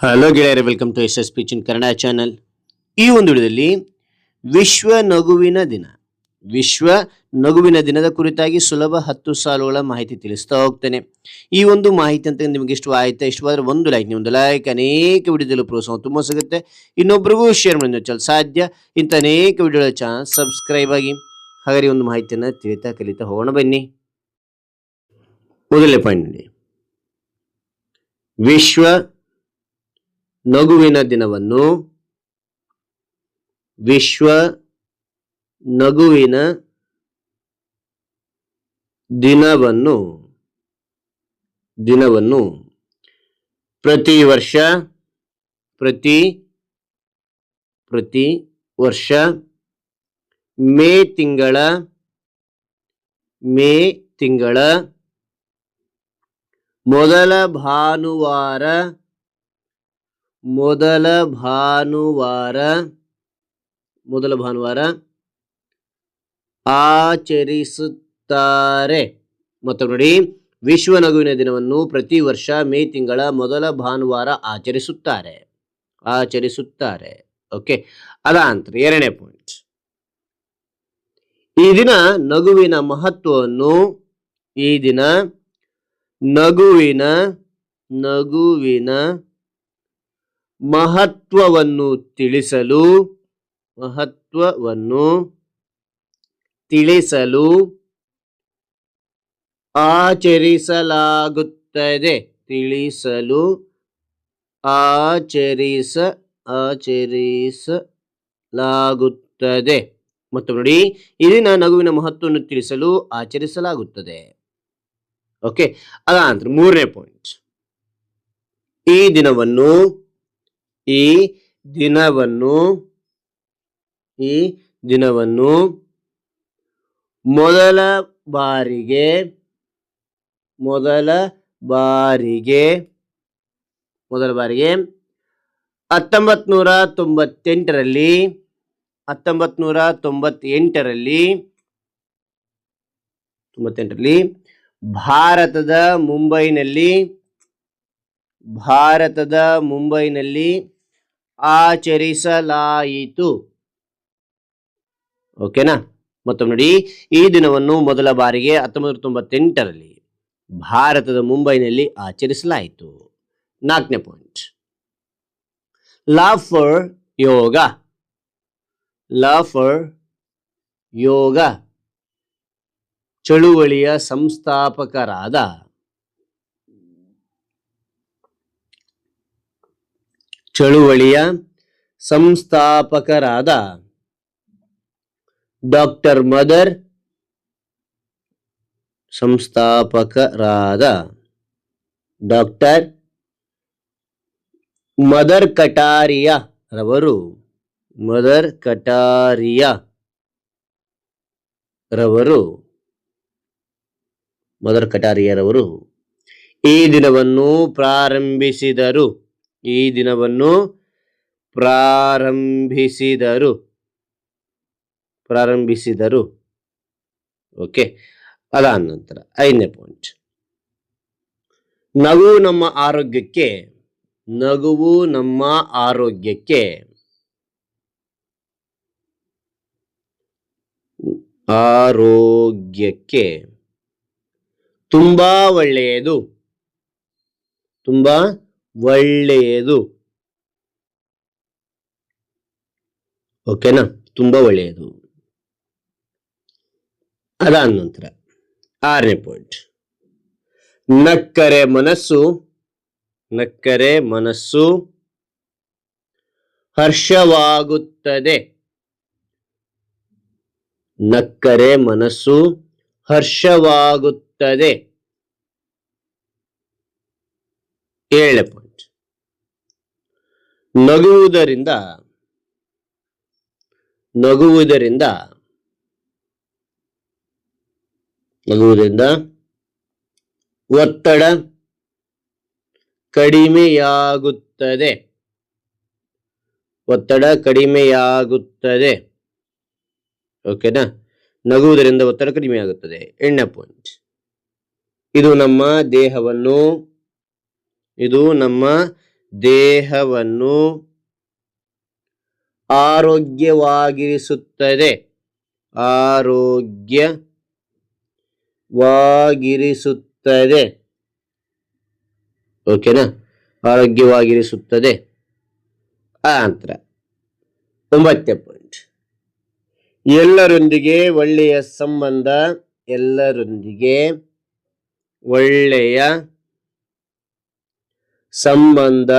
Hello ಗೆಳೆಯರೆ, welcome to S S pitch in Kannada channel. ಈ ಒಂದು ವಿಡಿಯೋದಲ್ಲಿ ವಿಶ್ವ ನಗುವಿನ ದಿನದ ಕುರಿತಾಗಿ ಸುಲಭ 10 ಸಾಲುಗಳ ಮಾಹಿತಿ ತಿಳಿಸ್ತಾ ಹೋಗ್ತೇನೆ. ಈ ಒಂದು ಮಾಹಿತಿ ಅಂತ ನಿಮಗೆ ಇಷ್ಟವಾದರೆ ಒಂದು ಲೈಕ್ ಅನೇಕ ವಿಡಿಯೋದಲ್ಲಿ ಪ್ರೋತ್ಸಾಹ ತುಂಬ ಸಿಗುತ್ತೆ. ಇನ್ನೊಬ್ಬರಿಗೂ ಶೇರ್ ಮಾಡಿ ಸಾಧ್ಯ. ಇಂಥ ಅನೇಕ ವಿಡಿಯೋಗಳ ಚಾನಲ್ ಸಬ್ಸ್ಕ್ರೈಬ್ ಆಗಿ. ಹಾಗಾದ್ರೆ ಒಂದು ಮಾಹಿತಿಯನ್ನು ಕಲಿತಾ ಹೋಗೋಣ ಬನ್ನಿ. ಮೊದಲನೇ ಪಾಯಿಂಟ್ ನೋಡಿ, ವಿಶ್ವ ನಗುವಿನ ದಿನವನ್ನು ಪ್ರತಿ ವರ್ಷ ಮೇ ತಿಂಗಳ ಮೊದಲ ಭಾನುವಾರ ಆಚರಿಸುತ್ತಾರೆ. ಮತ್ತು ನೋಡಿ, ವಿಶ್ವ ನಗುವಿನ ದಿನವನ್ನು ಪ್ರತಿ ವರ್ಷ ಮೇ ತಿಂಗಳ ಮೊದಲ ಭಾನುವಾರ ಆಚರಿಸುತ್ತಾರೆ. ಓಕೆ, ಅದಾಂತರ ಎರಡನೇ ಪಾಯಿಂಟ್, ಈ ದಿನ ನಗುವಿನ ಮಹತ್ವವನ್ನು ತಿಳಿಸಲು ಆಚರಿಸಲಾಗುತ್ತದೆ. ಮತ್ತು ನೋಡಿ, ಈ ದಿನ ನಗುವಿನ ಮಹತ್ವವನ್ನು ತಿಳಿಸಲು ಆಚರಿಸಲಾಗುತ್ತದೆ. ಓಕೆ, ಅದಾಂತರ ಮೂರನೇ ಪಾಯಿಂಟ್, ಈ ದಿನವನ್ನು ಮೊದಲ ಬಾರಿಗೆ 1998ರಲ್ಲಿ ಭಾರತದ ಮುಂಬೈನಲ್ಲಿ ಆಚರಿಸಲಾಯಿತು. ಓಕೆನಾ? ಮತ್ತು ನೋಡಿ, ಈ ದಿನವನ್ನು ಮೊದಲ ಬಾರಿಗೆ 1998ರಲ್ಲಿ ಭಾರತದ ಮುಂಬೈನಲ್ಲಿ ಆಚರಿಸಲಾಯಿತು. ನಾಲ್ಕನೇ ಪಾಯಿಂಟ್, ಲವ್ ಫಾರ್ ಯೋಗ ಚಳುವಳಿಯ ಸಂಸ್ಥಾಪಕರಾದ ಡಾಕ್ಟರ್ ಮದರ್ ಕಟಾರಿಯಾ ರವರು ಈ ದಿನವನ್ನು ಪ್ರಾರಂಭಿಸಿದರು. ಓಕೆ, ಅದಾದ ನಂತರ ಐದನೇ ಪಾಯಿಂಟ್, ನಗುವು ನಮ್ಮ ಆರೋಗ್ಯಕ್ಕೆ ತುಂಬಾ ಒಳ್ಳೆಯದು. ಓಕೆನಾ? ತುಂಬಾ ಒಳ್ಳೆಯದು. ಅದಾದ ನಂತರ ಆರನೇ ಪಾಯಿಂಟ್, ನಕ್ಕರೆ ಮನಸ್ಸು ಹರ್ಷವಾಗುತ್ತದೆ. ಏಳನೇ ಪಾಯಿಂಟ್, ನಗುವುದರಿಂದ ಒತ್ತಡ ಕಡಿಮೆಯಾಗುತ್ತದೆ. ಓಕೆನಾ? ನಗುವುದರಿಂದ ಒತ್ತಡ ಕಡಿಮೆಯಾಗುತ್ತದೆ. ಎಂಟನೇ ಪಾಯಿಂಟ್, ಇದು ನಮ್ಮ ದೇಹವನ್ನು ಆರೋಗ್ಯವಾಗಿರಿಸುತ್ತದೆ. ಆರೋಗ್ಯವಾಗಿರಿಸುತ್ತದೆ. ಓಕೆನಾ? ಆರೋಗ್ಯವಾಗಿರಿಸುತ್ತದೆ. ನಂತರ 9ನೇ ಪಾಯಿಂಟ್, ಎಲ್ಲರೊಂದಿಗೆ ಒಳ್ಳೆಯ ಸಂಬಂಧ. ಎಲ್ಲರೊಂದಿಗೆ ಒಳ್ಳೆಯ ಸಂಬಂಧ.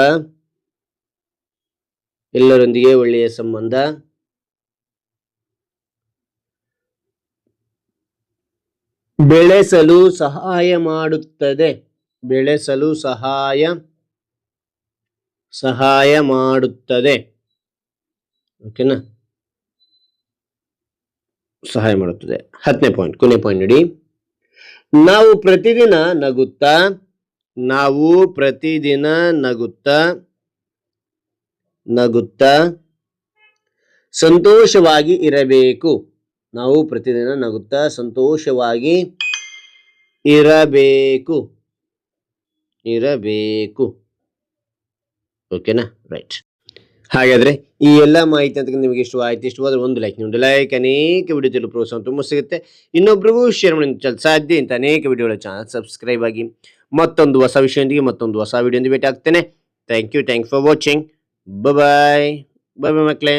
ಎಲ್ಲರೊಂದಿಗೆ ಒಳ್ಳೆಯ ಸಂಬಂಧ ಬೆಳೆಸಲು ಸಹಾಯ ಮಾಡುತ್ತದೆ. ಬೆಳೆಸಲು ಸಹಾಯ ಮಾಡುತ್ತದೆ. ಓಕೆನಾ? ಸಹಾಯ ಮಾಡುತ್ತದೆ. 10ನೇ ಪಾಯಿಂಟ್, ಕೊನೆ ಪಾಯಿಂಟ್ ನೋಡಿ. ನಾವು ಪ್ರತಿದಿನ ನಗುತ್ತಾ ಸಂತೋಷವಾಗಿ ಇರಬೇಕು. ನಾವು ಪ್ರತಿದಿನ ನಗುತ್ತಾ ಸಂತೋಷವಾಗಿ ಇರಬೇಕು. ಓಕೆನಾ? ರೈಟ್. ಹಾಗಾದ್ರೆ ಈ ಎಲ್ಲ ಮಾಹಿತಿ ಅಂತ ನಿಮಗೆ ಇಷ್ಟವಾದ್ರೆ ಒಂದು ಲೈಕ್, ಅನೇಕ ವಿಡಿಯೋ ಪ್ರೋತ್ಸಾಹ ತುಂಬ ಸಿಗುತ್ತೆ. ಇನ್ನೊಬ್ರಿಗೂ ಶೇರ್ ಮಾಡಿ ಸಾಧ್ಯ ಇಂಥ ಅನೇಕ ವಿಡಿಯೋಗಳ ಚಾನಲ್ ಸಬ್ಸ್ಕ್ರೈಬ್ ಆಗಿ. ಮತ್ತೊಂದು ಹೊಸ ವಿಷಯದೊಂದಿಗೆ ಮತ್ತೊಂದು ಹೊಸ ವಿಡಿಯೋದೊಂದಿಗೆ ಭೇಟಿ ಆಗ್ತೇನೆ. Thank you for watching. Bye ಮಕ್ಕಳೇ.